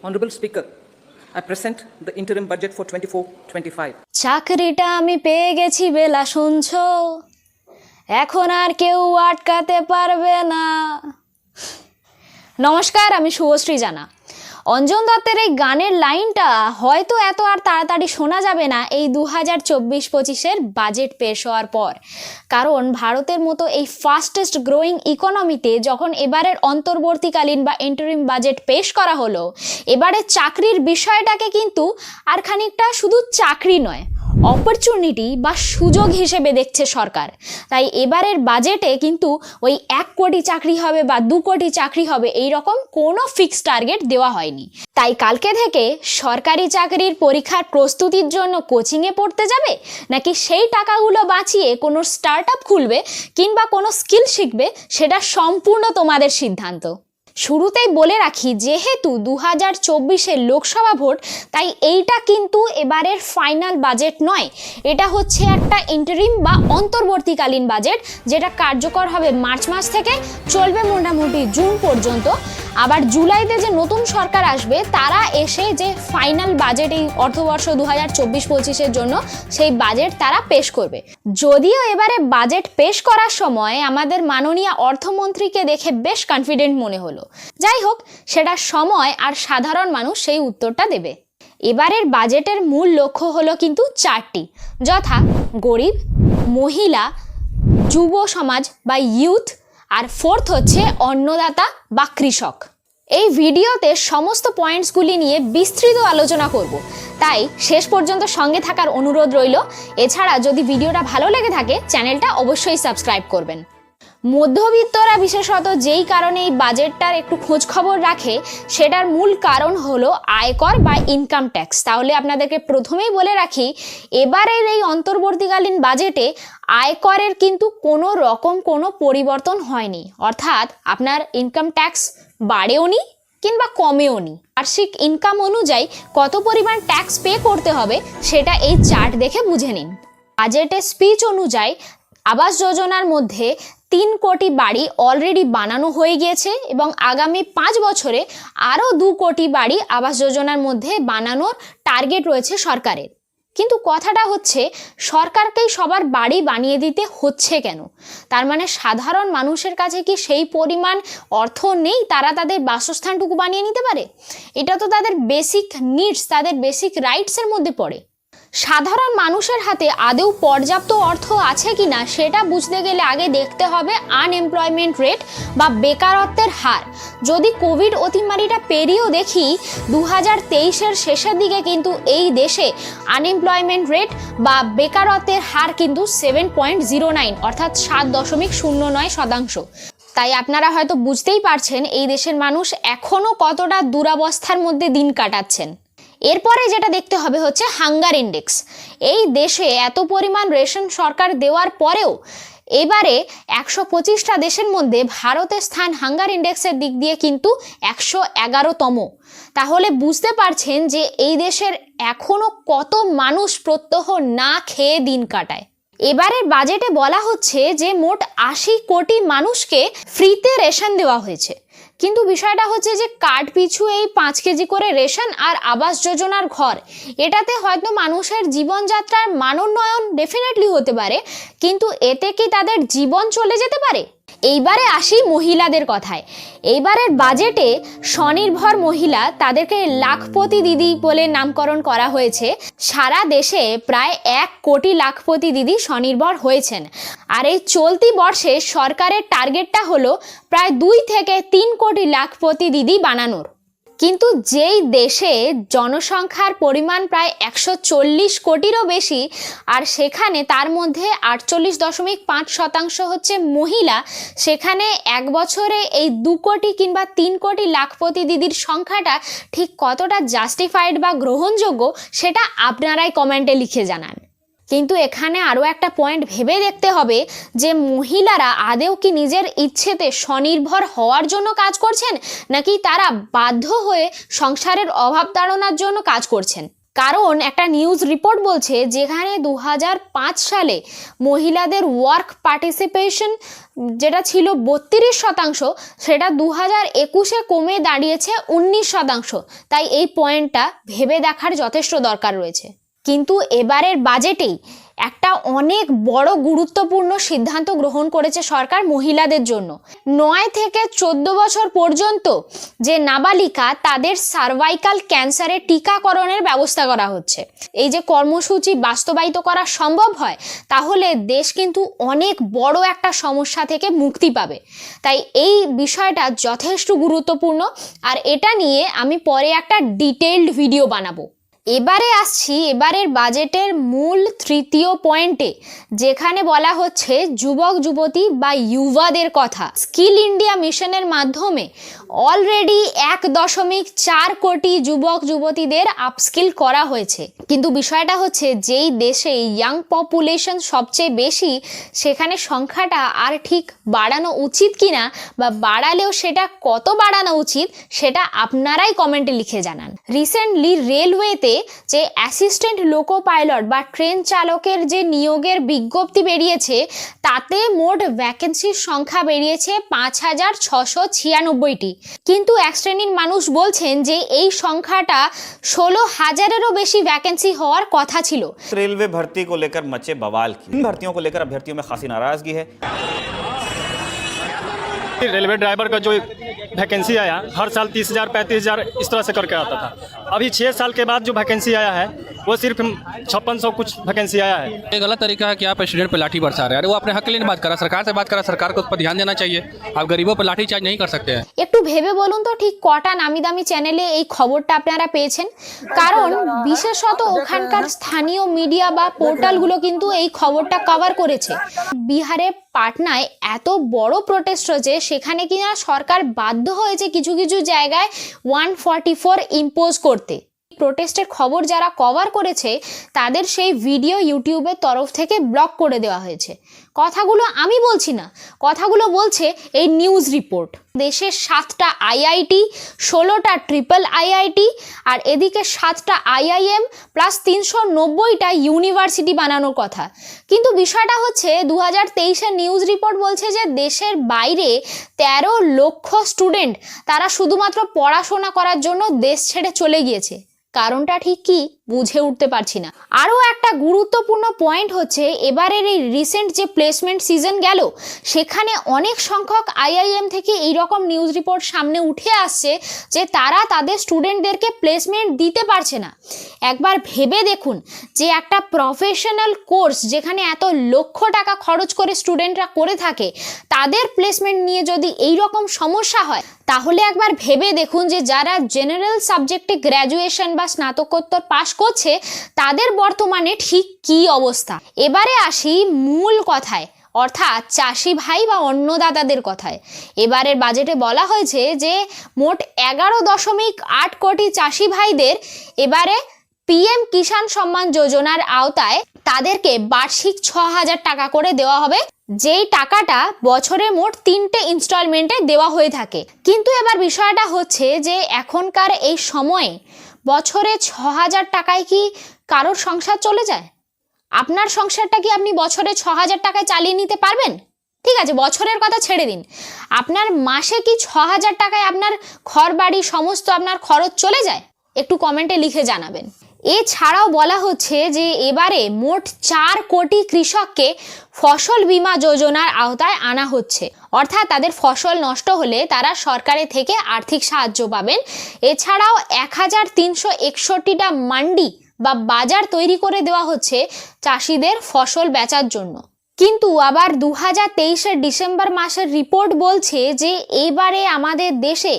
Honorable Speaker, I present the interim budget for 24-25. চাকরিটা আমি পেয়ে গেছি বেলা শুনছো, এখন আর কেউ আটকাতে পারবে না। নমস্কার, আমি শুভশ্রী জানা। অঞ্জন দত্তের এই গানের লাইনটা হয়তো এত আর তাড়াতাড়ি শোনা যাবে না এই 2024-25-এর বাজেট পেশ হওয়ার পর, কারণ ভারতের মতো এই ফাস্টেস্ট গ্রোয়িং ইকোনমিতে যখন এবারের অন্তর্বর্তীকালীন বা ইন্টারিম বাজেট পেশ করা হলো, এবারে চাকরির বিষয়টাকে কিন্তু আর খানিকটা শুধু চাকরি নয়, অপরচুনিটি বা সুযোগ হিসেবে দেখছে সরকার। তাই এবারের বাজেটে কিন্তু ওই 1 কোটি চাকরি হবে বা 2 কোটি চাকরি হবে এই রকম কোনো ফিক্সড টার্গেট দেওয়া হয়নি। তাই কালকে থেকে সরকারি চাকরির পরীক্ষার প্রস্তুতির জন্য কোচিংয়ে পড়তে যাবে, নাকি সেই টাকাগুলো বাঁচিয়ে কোনো স্টার্ট আপ খুলবে কিংবা কোনো স্কিল শিখবে, সেটা সম্পূর্ণ তোমাদের সিদ্ধান্ত। শুরুতেই বলে রাখি, যেহেতু 2024-এর লোকসভা ভোট, তাই এইটা কিন্তু এবারের ফাইনাল বাজেট নয়। এটা হচ্ছে একটা ইন্টারিম বা অন্তর্বর্তীকালীন বাজেট, যেটা কার্যকর হবে মার্চ মাস থেকে, চলবে মোটামুটি জুন পর্যন্ত। আবার জুলাইতে যে নতুন সরকার আসবে, তারা এসে যে ফাইনাল বাজেট এই অর্থবর্ষ 2024-25-এর জন্য সেই বাজেট তারা পেশ করবে। যদিও এবারে বাজেট পেশ করার সময় আমাদের মাননীয় অর্থমন্ত্রীকে দেখে বেশ কনফিডেন্ট মনে হলো। যাই হোক, সেটা সময় আর সাধারণ মানুষ সেই উত্তরটা দেবে। এবারের বাজেটের মূল লক্ষ্য হলো কিন্তু 4টি, যথা গরিব, মহিলা, যুব সমাজ বা ইউথ, আর 4th হচ্ছে অন্নদাতা বা কৃষক। এই ভিডিওতে সমস্ত পয়েন্টসগুলি নিয়ে বিস্তৃত আলোচনা করব, তাই শেষ পর্যন্ত সঙ্গে থাকার অনুরোধ রইল। এছাড়া যদি ভিডিওটা ভালো লেগে থাকে, চ্যানেলটা অবশ্যই সাবস্ক্রাইব করবেন। মধ্যবিত্তরা বিশেষত যেই কারণে এই বাজেটটার একটু খোঁজ খবর রাখে, সেটার মূল কারণ হলো আয়কর বা ইনকাম ট্যাক্স। তাহলে আপনাদেরকে প্রথমেই বলে রাখি, এবারের এই অন্তর্বর্তীকালীন বাজেটে আয়করের কিন্তু কোনো রকম কোনো পরিবর্তন হয়নি, অর্থাৎ আপনার ইনকাম ট্যাক্স বাড়েওনি কিংবা কমেওনি। বার্ষিক ইনকাম অনুযায়ী কত পরিমাণ ট্যাক্স পে করতে হবে সেটা এই চার্ট দেখে বুঝে নিন। বাজেটের স্পিচ অনুযায়ী আবাস যোজনার মধ্যে 3 কোটি বাড়ি অলরেডি বানানো হয়ে গিয়েছে এবং আগামী 5 বছরে আরও 2 কোটি বাড়ি আবাস যোজনার মধ্যে বানানোর টার্গেট রয়েছে সরকারের। কিন্তু কথাটা হচ্ছে, সরকারকেই সবার বাড়ি বানিয়ে দিতে হচ্ছে কেন? তার মানে সাধারণ মানুষের কাছে কি সেই পরিমাণ অর্থ নেই তারা তাদের বাসস্থানটুকু বানিয়ে নিতে পারে? এটা তো তাদের বেসিক নিডস, তাদের বেসিক রাইটসের মধ্যে পড়ে। সাধারণ মানুষের হাতে আদৌ পর্যাপ্ত অর্থ আছে কিনা সেটা বুঝতে গেলে আগে দেখতে হবে আনএমপ্লয়মেন্ট রেট বা বেকারত্বের হার। যদি কোভিড অতিমারিটা পেরিয়েও দেখি, 2023-এর শেষের দিকে কিন্তু এই দেশে আনএমপ্লয়মেন্ট রেট বা বেকারত্বের হার কিন্তু 7.09, অর্থাৎ 7.09%। তাই আপনারা হয়তো বুঝতেই পারছেন এই দেশের মানুষ এখনও কতটা দুরবস্থার মধ্যে দিন কাটাচ্ছেন। এরপরে যেটা দেখতে হবে হচ্ছে হাঙ্গার ইন্ডেক্স। এই দেশে এত পরিমাণ রেশন সরকার দেওয়ার পরেও এবারে 125টা দেশের মধ্যে ভারতের স্থান হাঙ্গার ইন্ডেক্সের দিক দিয়ে কিন্তু 111তম। তাহলে বুঝতে পারছেন যে এই দেশের এখনো কত মানুষ প্রত্যহ না খেয়ে দিন কাটায়। এবারের বাজেটে বলা হচ্ছে যে মোট 80 কোটি মানুষকে ফ্রিতে রেশন দেওয়া হয়েছে, কিন্তু বিষয়টা হচ্ছে যে কার্ড পিছু এই 5 কেজি করে রেশন আর আবাস যোজনার ঘর, এটাতে হয়তো মানুষের জীবনযাত্রার মানোন্নয়ন ডেফিনেটলি হতে পারে, কিন্তু এতে কি তাদের জীবন চলে যেতে পারে? এইবারে আসি মহিলাদের কথায়। এইবারের বাজেটে স্বনির্ভর মহিলা, তাদেরকে লাখপতি দিদি বলে নামকরণ করা হয়েছে। সারা দেশে প্রায় 1 কোটি লাখপতি দিদি স্বনির্ভর হয়েছেন। আর এই চলতি বর্ষে সরকারের টার্গেটটা হলো প্রায় 2 থেকে 3 কোটি লাখপতি দিদি বানানোর। কিন্তু যেই দেশে জনসংখ্যার পরিমাণ প্রায় 140 কোটিরও বেশি, আর সেখানে তার মধ্যে 48.5% হচ্ছে মহিলা, সেখানে 1 বছরে এই 2 কোটি কিংবা 3 কোটি লাখপতি দিদির সংখ্যাটা ঠিক কতটা জাস্টিফাইড বা গ্রহণযোগ্য, সেটা আপনারাই কমেন্টে লিখে জানান। কিন্তু এখানে আরও একটা পয়েন্ট ভেবে দেখতে হবে যে মহিলারা আদৌ কি নিজের ইচ্ছেতে স্বনির্ভর হওয়ার জন্য কাজ করছেন, নাকি তারা বাধ্য হয়ে সংসারের অভাব তাড়ানোর জন্য কাজ করছেন। কারণ একটা নিউজ রিপোর্ট বলছে যেখানে 2005 সালে মহিলাদের ওয়ার্ক পার্টিসিপেশন যেটা ছিল 32%, সেটা 2021-এ কমে দাঁড়িয়েছে 19%। তাই এই পয়েন্টটা ভেবে দেখার যথেষ্ট দরকার রয়েছে। কিন্তু এবারের বাজেটেই একটা অনেক বড় গুরুত্বপূর্ণ সিদ্ধান্ত গ্রহণ করেছে সরকার মহিলাদের জন্য। 9 থেকে 14 বছর পর্যন্ত যে নাবালিকা, তাদের সার্ভাইকাল ক্যান্সারের টিকাকরণের ব্যবস্থা করা হচ্ছে। এই যে কর্মসূচি বাস্তবায়িত করা সম্ভব হয়, তাহলে দেশ কিন্তু অনেক বড় একটা সমস্যা থেকে মুক্তি পাবে। তাই এই বিষয়টা যথেষ্ট গুরুত্বপূর্ণ, আর এটা নিয়ে আমি পরে একটা ডিটেইলড ভিডিও বানাবো। এবারে আসছি এবারের বাজেটের মূল তৃতীয় পয়েন্টে, যেখানে বলা হচ্ছে যুবক যুবতী বা ইউবাদের কথা। স্কিল ইন্ডিয়া মিশনের মাধ্যমে অলরেডি 1.4 কোটি যুবক যুবতীদের আপস্কিল করা হয়েছে। কিন্তু বিষয়টা হচ্ছে, যেই দেশে ইয়াং পপুলেশন সবচেয়ে বেশি, সেখানে সংখ্যাটা আর ঠিক বাড়ানো উচিত কিনা, বা বাড়ালেও সেটা কত বাড়ানো উচিত, সেটা আপনারাই কমেন্টে লিখে জানান। রিসেন্টলি রেলওয়েতে যে অ্যাসিস্ট্যান্ট লোকো পাইলট বা ট্রেন চালকের যে নিয়োগের বিজ্ঞপ্তি বেরিয়েছে, তাতে মোট ভ্যাকেন্সির সংখ্যা বেরিয়েছে 5696টি। কিন্তু এক শ্রেণীর মানুষ বলছেন যে এই সংখ্যাটা 16,000-এরও বেশি ভ্যাকেন্সি হওয়ার কথা ছিল। रेलवे भर्ती को लेकर मचे बवाल की इन भर्तियों को लेकर अभ्यर्थियों में खासी नाराजगी है। रेलवे ड्राइवर का जो वैकेंसी आया, हर साल 30,000 35,000 इस तरह से करके आता था। अभी 6 साल के बाद जो वैकेंसी आया है वो सिर्फ 5600 कुछ वैकेंसी आया है। ये गलत तरीका है कि आप स्टूडेंट पे लाठी बरसा रहे हैं। अरे वो अपने हक के लिए नहीं बात कर रहा, सरकार से बात कर रहा, सरकार को उस पर ध्यान देना चाहिए। आप गरीबों पर लाठी चार्ज नहीं कर सकते हैं। একটু ভেবে বলুন তো, ঠিক কটা নামি দামি চ্যানেলে এই খবরটা আপনারা পেয়েছেন? কারণ বিশেষত ওখানকার স্থানীয় মিডিয়া বা পোর্টালগুলো কিন্তু এই খবরটা কভার করেছে। বিহারের পাটনায় এত বড় প্রোটেস্ট হয়েছে, সেখানে কিনা সরকার বাধ্য হয়েছে কিছু কিছু জায়গায় 144 ইম্পোজ করতে। প্রোটেস্টের খবর যারা কভার করেছে, তাদের সেই ভিডিও ইউটিউবের তরফ থেকে ব্লক করে দেওয়া হয়েছে। কথাগুলো আমি বলছি না, কথাগুলো বলছে এই নিউজ রিপোর্ট। দেশের 7টা আইআইটি, 16টা ট্রিপল আইআইটি, আর এদিকে 7টা আইআইএম প্লাস 390টা ইউনিভার্সিটি বানানোর কথা। কিন্তু বিষয়টা হচ্ছে 2023-এর নিউজ রিপোর্ট বলছে যে দেশের বাইরে 13 লক্ষ স্টুডেন্ট, তারা শুধুমাত্র পড়াশোনা করার জন্য দেশ ছেড়ে চলে গিয়েছে। কারণটা ঠিক কি বুঝে উঠতে পারছি না। আরও একটা গুরুত্বপূর্ণ পয়েন্ট হচ্ছে, এবারের এই রিসেন্ট যে প্লেসমেন্ট সিজন গেল, সেখানে অনেক সংখ্যক আইআইএম থেকে এইরকম নিউজ রিপোর্ট সামনে উঠে আসছে যে তারা তাদের স্টুডেন্টদেরকে প্লেসমেন্ট দিতে পারছে না। একবার ভেবে দেখুন যে একটা প্রফেশনাল কোর্স যেখানে এত লক্ষ টাকা খরচ করে স্টুডেন্টরা করে থাকে, তাদের প্লেসমেন্ট নিয়ে যদি এইরকম সমস্যা হয়, তাহলে একবার ভেবে দেখুন যে যারা জেনারেল সাবজেক্টে গ্র্যাজুয়েশন বা স্নাতকোত্তর পাশ করছে, তাদের বর্তমানে ঠিক কি অবস্থা। এবারে আসি মূল কথায়, অর্থাৎ চাষি ভাই বা অন্নদাতাদের কথায়। এবারের বাজেটে বলা হয়েছে যে মোট 11.8 কোটি চাষি ভাইদের এবারে পিএম কিষাণ সম্মান যোজনার আওতায় তাদেরকে বার্ষিক 6,000 টাকা করে দেওয়া হবে, যেই টাকাটা বছরে মোট 3টে ইনস্টলমেন্টে দেওয়া হয়ে থাকে। কিন্তু এবার বিষয়টা হচ্ছে যে এখনকার এই সময়ে বছরে 6,000 টাকায় কি কারোর সংসার চলে যায়? আপনার সংসারটা কি আপনি বছরে 6,000 টাকায় চালিয়ে নিতে পারবেন? ঠিক আছে, বছরের কথা ছেড়ে দিন, আপনার মাসে কি 6,000 টাকায় আপনার ঘর বাড়ি সমস্ত আপনার খরচ চলে যায়? একটু কমেন্টে লিখে জানাবেন। এছাড়াও বলা হচ্ছে যে এবারে মোট 4 কোটি কৃষককে ফসল বীমা যোজনার আওতায় আনা হচ্ছে। অর্থাৎ তাদের ফসল নষ্ট হলে তারা সরকারের থেকে আর্থিক সাহায্য পাবেন। এছাড়াও 1361টা মান্ডি বা বাজার তৈরি করে দেওয়া হচ্ছে চাষিদের ফসল বেচার জন্য। কিন্তু আবার 2023-এর ডিসেম্বর মাসের রিপোর্ট বলছে যে এবারে আমাদের দেশে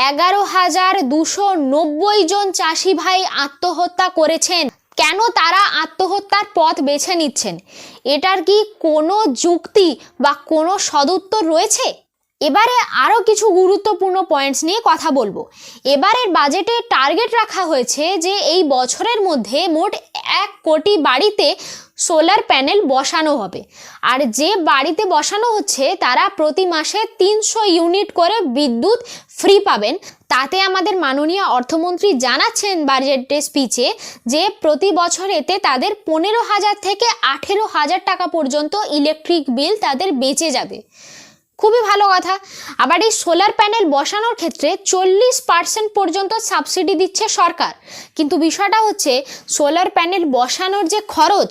11,290 জন চাষি ভাই আত্মহত্যা করেছেন। কেন তারা আত্মহত্যার পথ বেছে নিচ্ছেন? এটার কি কোনো যুক্তি বা কোনো সদুত্তর রয়েছে? এবারে আরও কিছু গুরুত্বপূর্ণ পয়েন্টস নিয়ে কথা বলবো। এবারের বাজেটে টার্গেট রাখা হয়েছে যে এই বছরের মধ্যে মোট 1 কোটি বাড়িতে সোলার প্যানেল বসানো হবে। আর যে বাড়িতে বসানো হচ্ছে তারা প্রতি মাসে 300 ইউনিট করে বিদ্যুৎ ফ্রি পাবেন। তাতে আমাদের মাননীয় অর্থমন্ত্রী জানাচ্ছেন বাজেটের স্পিচে যে প্রতি বছর এতে তাদের 15,000 থেকে 18,000 টাকা পর্যন্ত ইলেকট্রিক বিল তাদের বেঁচে যাবে। খুবই ভালো কথা। আবার এই সোলার প্যানেল বসানোর ক্ষেত্রে 40% পর্যন্ত সাবসিডি দিচ্ছে সরকার। কিন্তু বিষয়টা হচ্ছে সোলার প্যানেল বসানোর যে খরচ,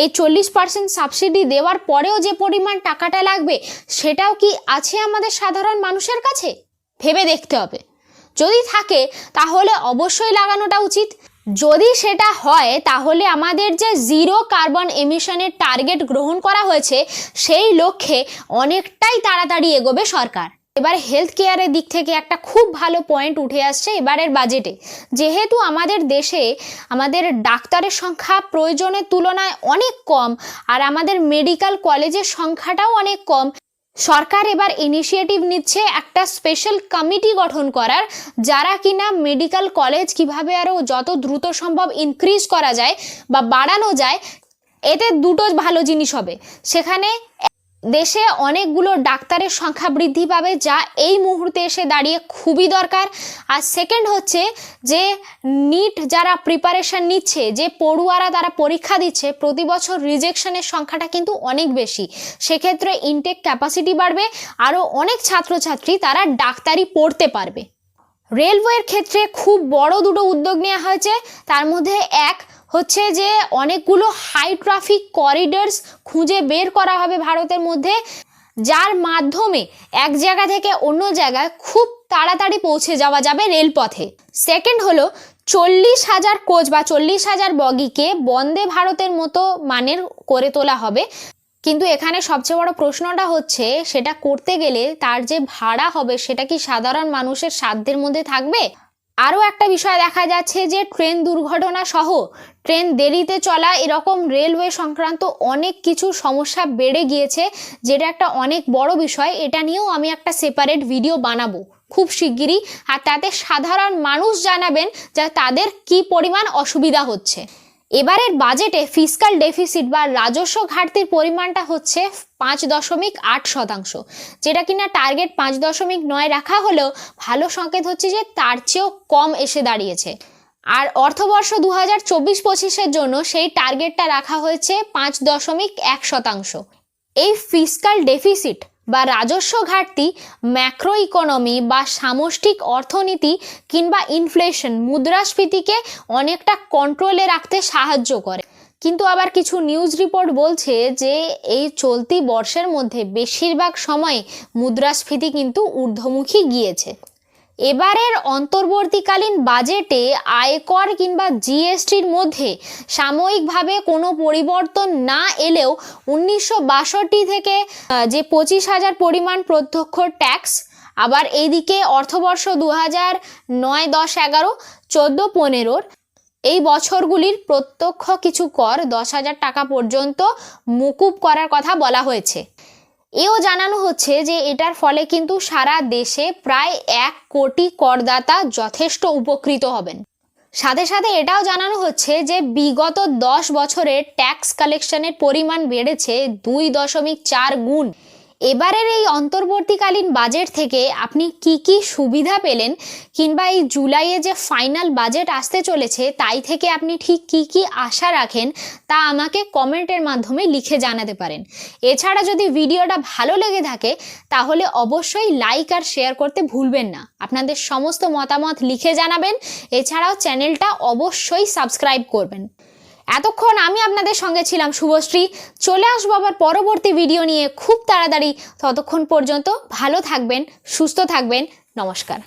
এই 40% সাবসিডি দেওয়ার পরেও যে পরিমাণ টাকাটা লাগবে সেটাও কি আছে আমাদের সাধারণ মানুষের কাছে? ভেবে দেখতে হবে। যদি থাকে তাহলে অবশ্যই লাগানোটা উচিত। যদি সেটা হয় তাহলে আমাদের যে 0 কার্বন এমিশনের টার্গেট গ্রহণ করা হয়েছে সেই লক্ষ্যে অনেকটাই তাড়াতাড়ি এগোবে সরকার। এবার হেলথ কেয়ারের দিক থেকে একটা খুব ভালো পয়েন্ট উঠে আসছে এবারের বাজেটে। যেহেতু আমাদের দেশে আমাদের ডাক্তারের সংখ্যা প্রয়োজনের তুলনায় অনেক কম আর আমাদের মেডিকেল কলেজের সংখ্যাটাও অনেক কম, সরকার এবার ইনিশিয়েটিভ নিচ্ছে একটা স্পেশাল কমিটি গঠন করার, যারা কিনা মেডিকেল কলেজ কিভাবে আরও যত দ্রুত সম্ভব ইনক্রিজ করা যায় বা বাড়ানো যায়, এতে দুটো ভালো জিনিস হবে। সেখানে দেশে অনেকগুলো ডাক্তারের সংখ্যা বৃদ্ধি পাবে, যা এই মুহূর্তে এসে দাঁড়িয়ে খুবই দরকার। আর সেকেন্ড হচ্ছে যে নিট যারা প্রিপারেশন নিচ্ছে, যে পড়ুয়ারা তারা পরীক্ষা দিচ্ছে, প্রতি বছর রিজেকশনের সংখ্যাটা কিন্তু অনেক বেশি। সেক্ষেত্রে ইনটেক ক্যাপাসিটি বাড়বে, আরও অনেক ছাত্রছাত্রী তারা ডাক্তারি পড়তে পারবে। রেলওয়ের ক্ষেত্রে খুব বড় দুটো উদ্যোগ নেওয়া হয়েছে। তার মধ্যে এক হচ্ছে যে অনেকগুলো হাই ট্রাফিক করিডোরস খুঁজে বের করা হবে ভারতের মধ্যে, যার মাধ্যমে এক জায়গা থেকে অন্য জায়গায় খুব তাড়াতাড়ি পৌঁছে যাওয়া যাবে রেলপথে। সেকেন্ড হলো 40,000 কোচ বা 40,000 বগিকে বন্দে ভারতের মতো মানের করে তোলা হবে। কিন্তু এখানে সবচেয়ে বড় প্রশ্নটা হচ্ছে সেটা করতে গেলে তার যে ভাড়া হবে সেটা কি সাধারণ মানুষের সাধ্যের মধ্যে থাকবে? আরও একটা বিষয় দেখা যাচ্ছে যে ট্রেন দুর্ঘটনা সহ ট্রেন দেরিতে চলা, এরকম রেলওয়ে সংক্রান্ত অনেক কিছু সমস্যা বেড়ে গিয়েছে, যেটা একটা অনেক বড় বিষয়। এটা নিয়েও আমি একটা সেপারেট ভিডিও বানাবো খুব শিগগিরই, আর তাতে সাধারণ মানুষ জানাবেন যে তাদের কি পরিমাণ অসুবিধা হচ্ছে। এবারের বাজেটে ফিসকাল ডেফিসিট বা রাজস্ব ঘাটতির পরিমাণটা হচ্ছে 5.8%, যেটা কিনা টার্গেট 5.9 রাখা হলেও ভালো সংকেত হচ্ছে যে তার চেয়েও কম এসে দাঁড়িয়েছে। আর অর্থবর্ষ 2024-25-এর জন্য সেই টার্গেটটা রাখা হয়েছে 5.1%। এই ফিসকাল ডেফিসিট বা রাজস্ব ঘাটতি ম্যাক্রো ইকোনমি বা সামষ্টিক অর্থনীতি কিংবা ইনফ্লেশন মুদ্রাস্ফীতিকে অনেকটা কন্ট্রোলে রাখতে সাহায্য করে। কিন্তু আবার কিছু নিউজ রিপোর্ট বলছে যে এই চলতি বর্ষের মধ্যে বেশিরভাগ সময় মুদ্রাস্ফীতি কিন্তু ঊর্ধ্বমুখী গিয়েছে। এবারের অন্তর্বর্তীকালীন বাজেটে আয়কর কিংবা জিএসটির মধ্যে সাময়িকভাবে কোনো পরিবর্তন না এলেও 1962 থেকে যে 25,000 পরিমাণ প্রত্যক্ষ ট্যাক্স, আবার এইদিকে অর্থবর্ষ 2009, 10, 11, 14, 15 এই বছরগুলির প্রত্যক্ষ কিছু কর 10,000 টাকা পর্যন্ত মকুব করার কথা বলা হয়েছে। এও জানানো হচ্ছে যে এটার ফলে কিন্তু সারা দেশে প্রায় 1 কোটি করদাতা যথেষ্ট উপকৃত হবেন। সাথে সাথে এটাও জানানো হচ্ছে যে বিগত 10 বছরে ট্যাক্স কালেকশনের পরিমাণ বেড়েছে 2.4 গুণ। এবারের এই অন্তর্বর্তীকালীন বাজেট থেকে আপনি কি কি সুবিধা পেলেন, কিংবা এই জুলাইয়ে যে ফাইনাল বাজেট আসতে চলেছে তাই থেকে আপনি ঠিক কি কি আশা রাখেন, তা আমাকে কমেন্টের মাধ্যমে লিখে জানাতে পারেন। এছাড়া যদি ভিডিওটা ভালো লেগে থাকে তাহলে অবশ্যই লাইক আর শেয়ার করতে ভুলবেন না। আপনাদের সমস্ত মতামত লিখে জানাবেন। এছাড়াও চ্যানেলটা অবশ্যই সাবস্ক্রাইব করবেন। এতক্ষণ আমি আপনাদের সঙ্গে ছিলাম শুভশ্রী। চলে আসবো আবার পরবর্তী ভিডিও নিয়ে খুব তাড়াতাড়ি। ততক্ষণ পর্যন্ত ভালো থাকবেন, সুস্থ থাকবেন। নমস্কার।